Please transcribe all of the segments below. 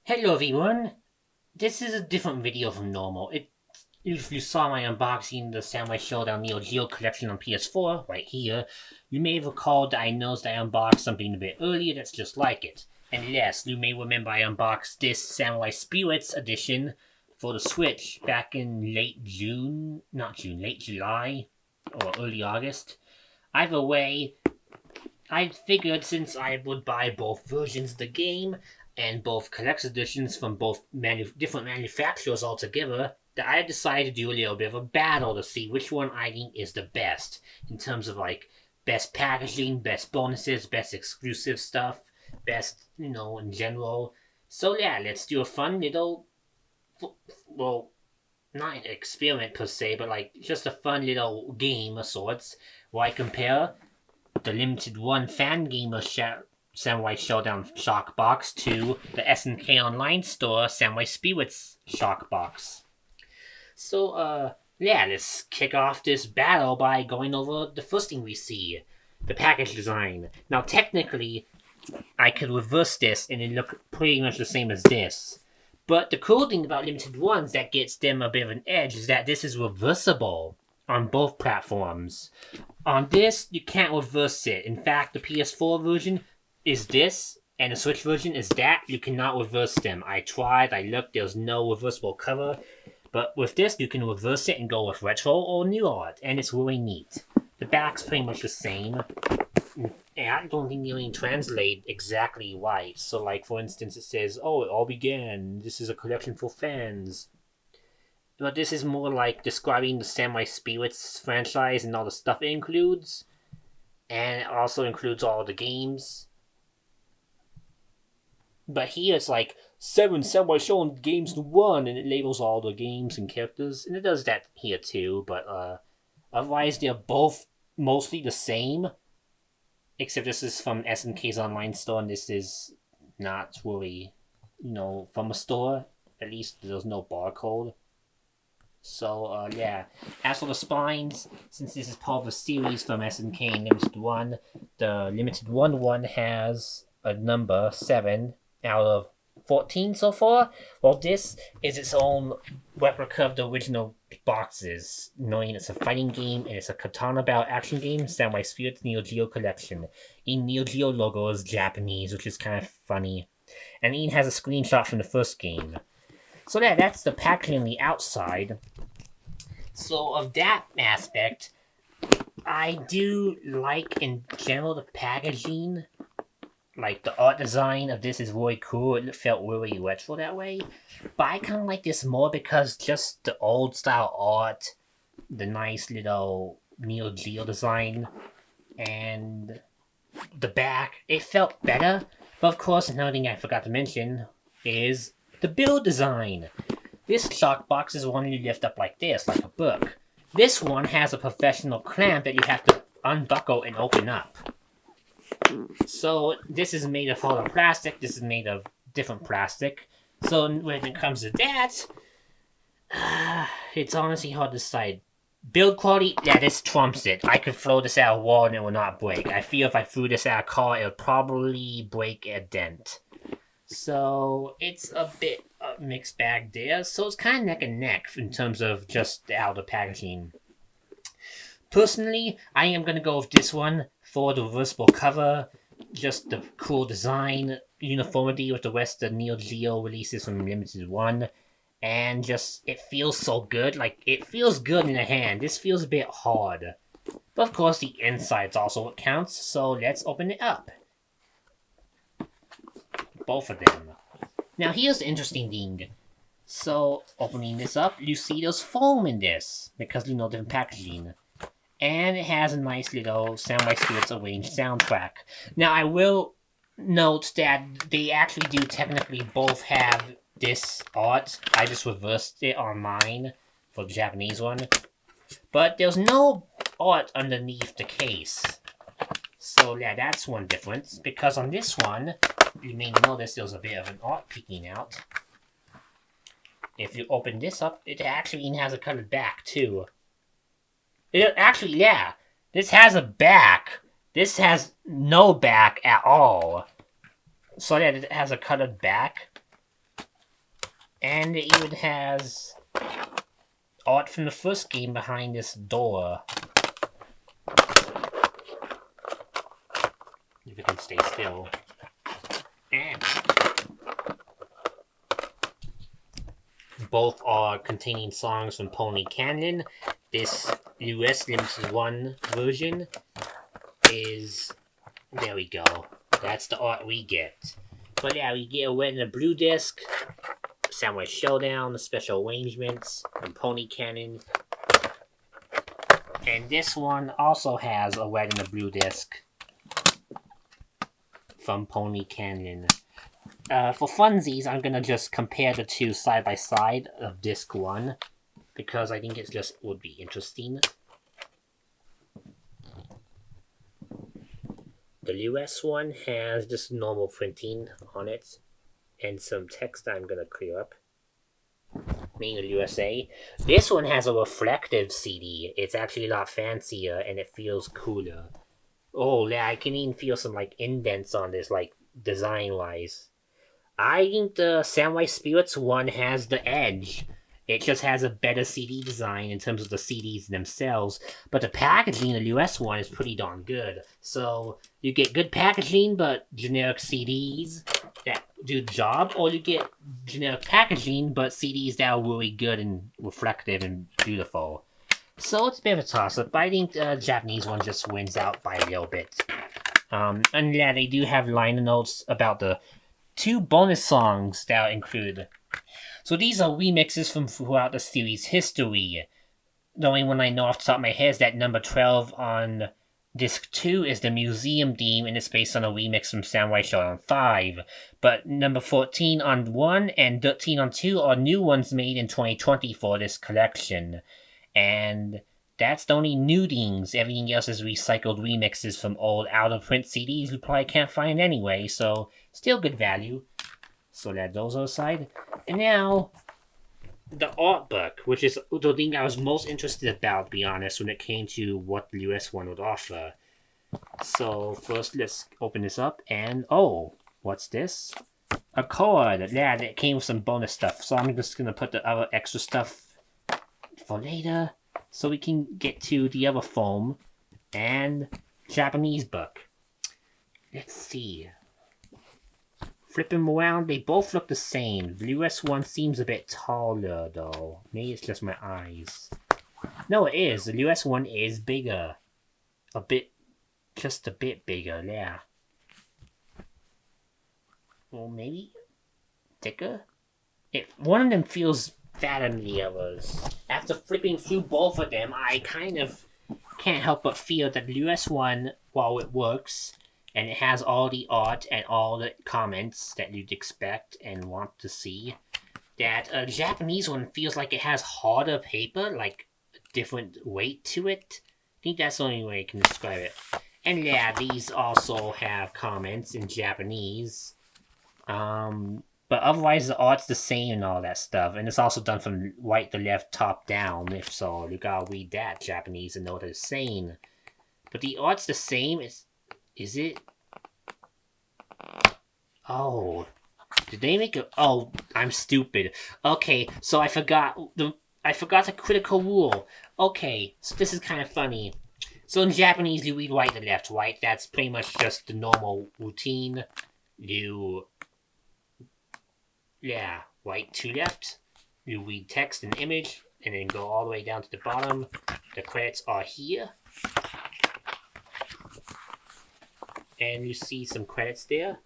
Hello everyone, this is a different video from normal. If you saw my unboxing the Samurai Shodown Neogeo Collection on PS4, right here, you may have recalled that I noticed I unboxed something a bit earlier that's just like it. And yes, you may remember I unboxed this Samurai Spirits edition for the Switch back in late July, or early August. Either way, I figured since I would buy both versions of the game and both collector's editions from both different manufacturers altogether, that I decided to do a little bit of a battle to see which one I think is the best in terms of like best packaging, best bonuses, best exclusive stuff, best, in general. So yeah, let's do a fun little, well, not an experiment per se, but like just a fun little game of sorts where I compare the limited run fan gamer Samurai Shodown Shockbox to the SNK Online Store Samurai Spirits Shockbox. So, yeah, let's kick off this battle by going over the first thing we see, the package design. Now, technically, I could reverse this and it look pretty much the same as this. But the cool thing about limited ones that gets them a bit of an edge is that this is reversible on both platforms. On this, you can't reverse it. In fact, the PS4 version is this, and the Switch version is that. You cannot reverse them. I tried, I looked, there's no reversible cover. But with this, you can reverse it and go with retro or new art, and it's really neat. The back's pretty much the same. And I don't think they even translate exactly right. So, like, for instance, it says, "Oh, it all began. This is a collection for fans." But this is more like describing the Samurai Spirits franchise and all the stuff it includes. And it also includes all the games. But here it's like 7 Samurai Shodown games in one, and it labels all the games and characters. And it does that here too, but otherwise they're both mostly the same. Except this is from SNK's online store, and this is not really, from a store. At least there's no barcode. So, yeah. As for the spines, since this is part of a series from SNK and Limited Run, the Limited Run one has a number 7 out of 14 so far. Well, this is its own replica of the original boxes, knowing it's a fighting game and it's a katana battle action game, Samurai Spirits Neogeo Collection. The Neogeo logo is Japanese, which is kind of funny. And Ian has a screenshot from the first game. So yeah, that's the packaging on the outside. So of that aspect, I do like in general the packaging. Like the art design of this is really cool. It felt really retro that way. But I kind of like this more because just the old style art, the nice little Neo Geo design, and the back, it felt better. But of course, another thing I forgot to mention is the build design. This Shockbox is one you lift up like this, like a book. This one has a professional clamp that you have to unbuckle and open up. So this is made of hollow plastic, this is made of different plastic. So when it comes to that, it's honestly hard to decide. Build quality, yeah, this trumps it. I could throw this at a wall and it will not break. I feel if I threw this at a car, it would probably break a dent. So it's a bit a mixed bag there. So it's kind of neck and neck in terms of just the outer packaging. Personally, I am going to go with this one for the reversible cover. Just the cool design, uniformity with the rest of the Neo Geo releases from Limited Run. And just, it feels so good. Like, it feels good in the hand. This feels a bit hard. But of course, the inside's also what counts. So let's open it up. Both of them. Now here's the interesting thing. So, opening this up, you see there's foam in this. Because, different packaging. And it has a nice little Samurai Spirits arranged soundtrack. Now, I will note that they actually do technically both have this art. I just reversed it on mine for the Japanese one. But there's no art underneath the case. So, yeah, that's one difference. Because on this one, you may notice there's a bit of an art peeking out. If you open this up, it actually even has a colored back, too. Actually, yeah. This has a back. This has no back at all. So yeah, it has a colored back. And it even has art from the first game behind this door. If it can stay still. And both are containing songs from Pony Canyon. This US Limited Run version is... There we go. That's the art we get. But yeah, we get a red and a blue disc, Samurai Shodown, special arrangements from Pony Canyon. And this one also has a red and a blue disc from Pony Canyon. For funsies, I'm gonna just compare the two side by side of disc 1, because I think it just would be interesting. The US one has just normal printing on it, and some text I'm gonna clear up. Made in the USA. This one has a reflective CD. It's actually a lot fancier, and it feels cooler. Oh yeah, I can even feel some like indents on this, like design-wise. I think the Samurai Spirits one has the edge. It just has a better CD design in terms of the CDs themselves, but the packaging in the US one is pretty darn good. So you get good packaging, but generic CDs that do the job, or you get generic packaging, but CDs that are really good and reflective and beautiful. So it's a bit of a toss-up, but I think the Japanese one just wins out by a little bit. And yeah, they do have liner notes about the 2 bonus songs that are included. So these are remixes from throughout the series' history. The only one I know off the top of my head is that number 12 on disc 2 is the museum theme, and it's based on a remix from Samurai Shodown 5. But number 14 on 1 and 13 on 2 are new ones made in 2020 for this collection. And that's the only new things. Everything else is recycled remixes from old out-of-print CDs you probably can't find anyway, so still good value. So let those aside. And now, the art book, which is the thing I was most interested about, to be honest, when it came to what the US one would offer. So first, let's open this up, and oh, what's this? A card. Yeah, that came with some bonus stuff. So I'm just gonna put the other extra stuff for later, so we can get to the other foam and Japanese book. Let's see. Flip them around, they both look the same. The US one seems a bit taller, though. Maybe it's just my eyes. No, it is. The US one is bigger. Just a bit bigger, yeah. Well, maybe thicker? One of them feels fatter than the others. After flipping through both of them, I kind of can't help but feel that the US one, while it works, and it has all the art and all the comments that you'd expect and want to see, that a Japanese one feels like it has harder paper, like a different weight to it. I think that's the only way I can describe it. And yeah, these also have comments in Japanese. But otherwise the art's the same and all that stuff. And it's also done from right to left, top down. If so, you gotta read that Japanese and know what it's saying. But the art's the same. Is it? Oh. Did they make a... Oh, I'm stupid. Okay, so I forgot the critical rule. Okay, so this is kind of funny. So in Japanese, you read right to left, right? That's pretty much just the normal routine. Right to left. You read text and image, and then go all the way down to the bottom. The credits are here. And you see some credits there.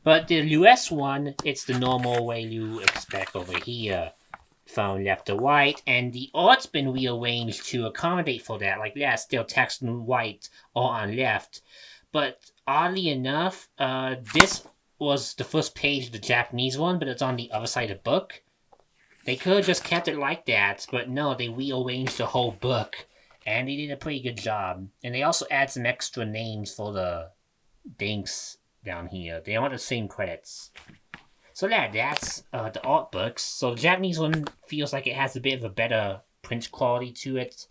But the US one, it's the normal way you expect over here. From left to right, and the art's been rearranged to accommodate for that. Like, yeah, still text on right or on left. But oddly enough, this was the first page of the Japanese one, but it's on the other side of the book. They could have just kept it like that, but no, they rearranged the whole book. And they did a pretty good job. And they also add some extra names for the dinks down here. They want the same credits. So yeah, that's the art books. So the Japanese one feels like it has a bit of a better print quality to it.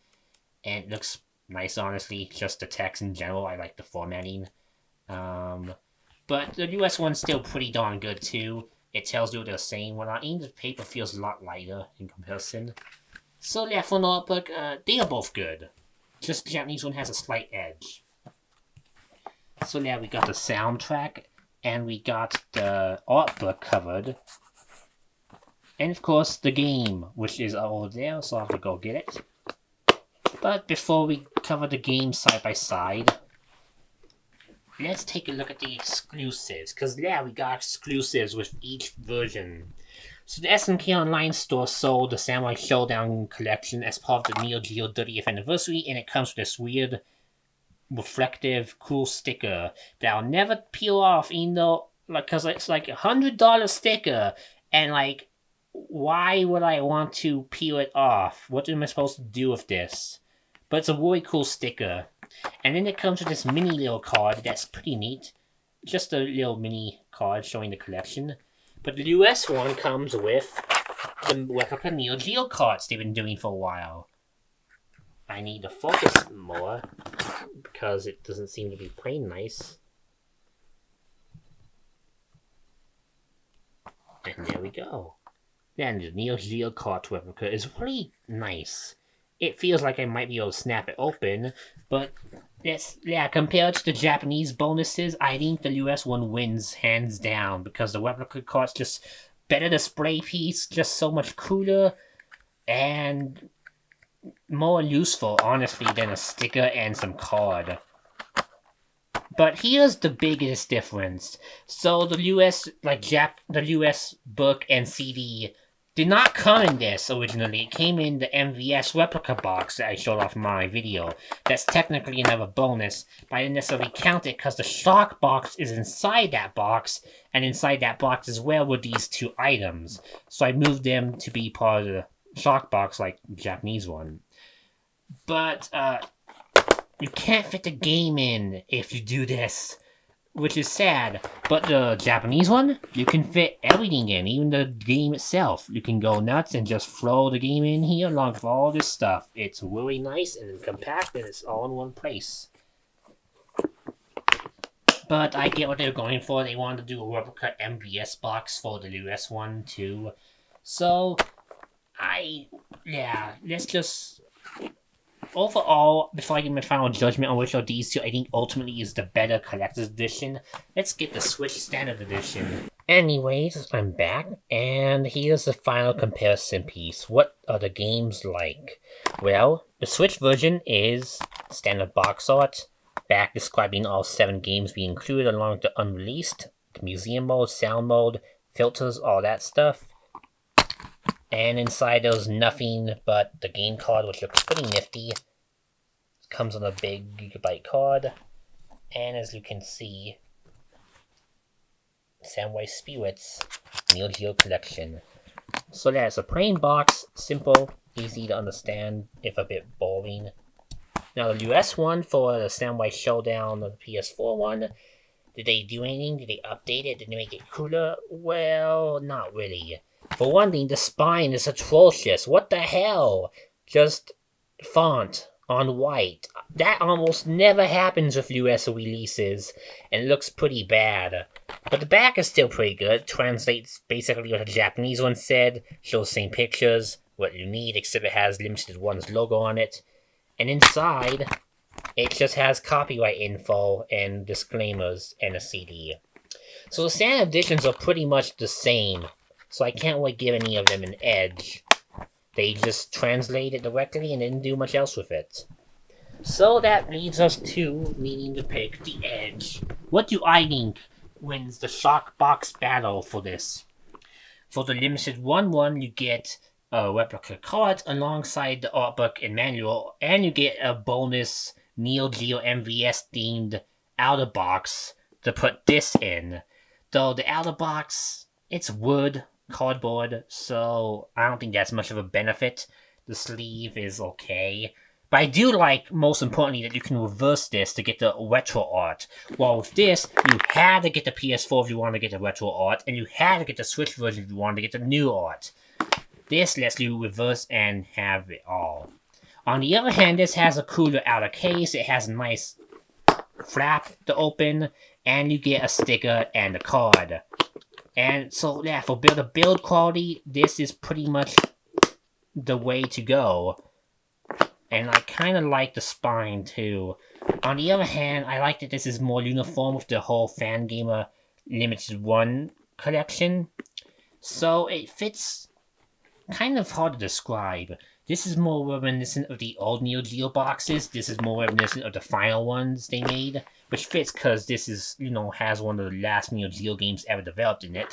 And it looks nice, honestly. Just the text in general. I like the formatting. But the US one's still pretty darn good too. It tells you they're the same. When I aim, the paper feels a lot lighter in comparison. So yeah, for an art book, they are both good. Just the Japanese one has a slight edge. So yeah, we got the soundtrack, and we got the art book covered. And of course, the game, which is over there, so I'll have to go get it. But before we cover the game side by side, let's take a look at the exclusives. Because yeah, we got exclusives with each version. So the SNK Online Store sold the Samurai Shodown Collection as part of the Neo Geo 30th anniversary, and it comes with this weird, reflective, cool sticker that'll never peel off, even though, because it's like $100 sticker, and like, why would I want to peel it off? What am I supposed to do with this? But it's a really cool sticker. And then it comes with this mini little card that's pretty neat. Just a little mini card showing the collection. But the US one comes with the replica Neo Geo cards they've been doing for a while. I need to focus more because it doesn't seem to be playing nice. And there we go. Then the Neo Geo card replica is really nice. It feels like I might be able to snap it open, but compared to the Japanese bonuses, I think the US one wins hands down because the replica card's just better display piece, just so much cooler, and more useful, honestly, than a sticker and some card. But here's the biggest difference. So the US, the US book and CD did not come in this originally. It came in the MVS replica box that I showed off in my video. That's technically another bonus, but I didn't necessarily count it because the Shockbox is inside that box, and inside that box as well were these two items. So I moved them to be part of the Shockbox like the Japanese one. But you can't fit the game in if you do this, which is sad. But the Japanese one, you can fit everything in, even the game itself. You can go nuts and just throw the game in here along with all this stuff. It's really nice and compact, and it's all in one place. But I get what they're going for. They wanted to do a replica MVS box for the US one too. So, let's just... Overall, before I give my final judgment on which of these two I think ultimately is the better collector's edition, let's get the Switch Standard Edition. Anyways, I'm back, and here's the final comparison piece. What are the games like? Well, the Switch version is standard box art, back describing all 7 games being included along with the unreleased, the museum mode, sound mode, filters, all that stuff. And inside there's nothing but the game card, which looks pretty nifty. It comes on a big gigabyte card. And as you can see, Samurai Spirit's Neo Geo Collection. So that's a plain box, simple, easy to understand, if a bit boring. Now the US one for the Samurai Shodown, the PS4 one, did they do anything? Did they update it? Did they make it cooler? Well, not really. For one thing, the spine is atrocious. What the hell? Just font on white. That almost never happens with US releases, and it looks pretty bad. But the back is still pretty good. Translates basically what the Japanese one said. Shows the same pictures, what you need, except it has Limited Run's logo on it. And inside, it just has copyright info and disclaimers and a CD. So the standard editions are pretty much the same. So I can't really give any of them an edge. They just translate it directly and didn't do much else with it. So that leads us to needing to pick the edge. What do I think wins the Shockbox battle for this? For the Limited Run one, you get a replica card alongside the art book and manual, and you get a bonus Neo Geo MVS themed outer box to put this in. Though the outer box, it's wood, cardboard, so I don't think that's much of a benefit. The sleeve is okay. But I do like, most importantly, that you can reverse this to get the retro art. While with this, you had to get the PS4 if you wanted to get the retro art, and you had to get the Switch version if you wanted to get the new art. This lets you reverse and have it all. On the other hand, this has a cooler outer case. It has a nice flap to open, and you get a sticker and a card. And so yeah, for the build quality, this is pretty much the way to go. And I kind of like the spine too. On the other hand, I like that this is more uniform with the whole Fangamer Limited Run collection. So it fits, kind of hard to describe. This is more reminiscent of the old Neo Geo boxes. This is more reminiscent of the final ones they made, which fits because this is, has one of the last Neo Geo games ever developed in it.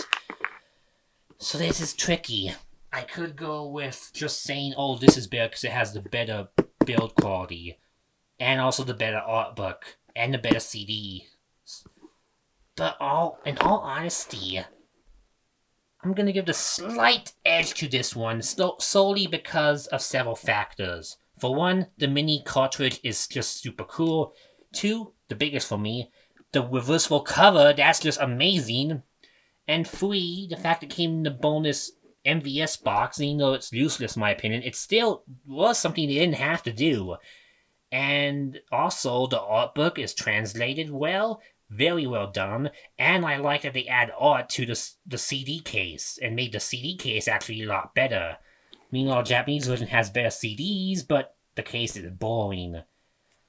So this is tricky. I could go with just saying, oh, this is better because it has the better build quality, and also the better art book, and the better CD. But in all honesty, I'm gonna give the slight edge to this one, solely because of several factors. For one, the mini cartridge is just super cool. Two, the biggest for me, the reversible cover, that's just amazing. And three, the fact it came in the bonus MVS box, and even though it's useless in my opinion, it still was something they didn't have to do. And also, the art book is translated well, very well done, and I like that they add art to the CD case, and made the CD case actually a lot better. Meanwhile, the Japanese version has better CDs, but the case is boring.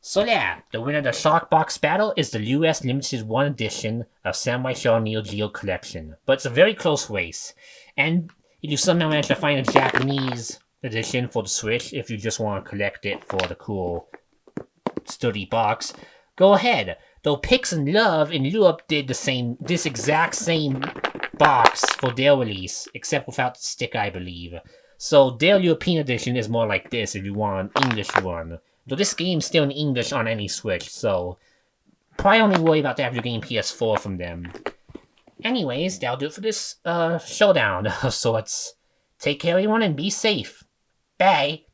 So yeah, the winner of the Shockbox battle is the US Limited Run edition of Samurai Shodown Neogeo Collection, but it's a very close race. And if you somehow manage to find a Japanese edition for the Switch, if you just want to collect it for the cool sturdy box, go ahead. Though Pix and Love in Europe did this exact same box for their release, except without the sticker, I believe. So their European edition is more like this if you want an English one. Though this game's still in English on any Switch, so probably only worry about that if you're getting PS4 from them. Anyways, that'll do it for this showdown of sorts. Take care everyone and be safe. Bye!